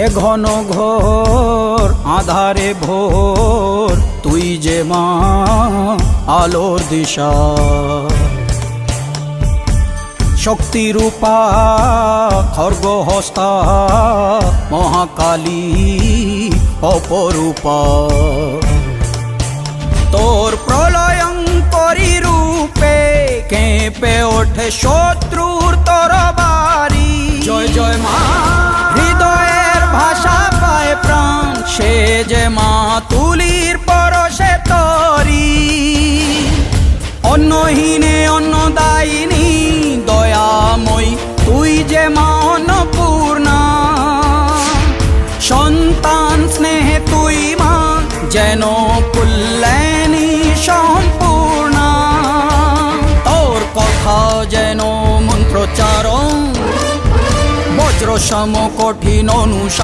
এ ঘন ঘোর আধারে ভোর তুই যে মা আলোর দিশা শক্তিরূপা খর্গহস্তা মহাকালী অপরূপা তোর প্রলয়ঙ্করী রূপে কেঁপে ওঠে শত্রুর তরবারি জয় জয় মা হৃদয়ের ভাষা পায় প্রাণ সে যে মা তুলির পরশে তরি অন্নহীনে অন্নদায়িনী দয়াময়ী তুই যে মা অন্নপূর্ণা সন্তান স্নেহে তুই মা যেন কল্যাণী সম্পূর্ণা তোর কথা যেন মন্ত্রোচ্চারণ বজ্র সম কঠিন অনুশাসন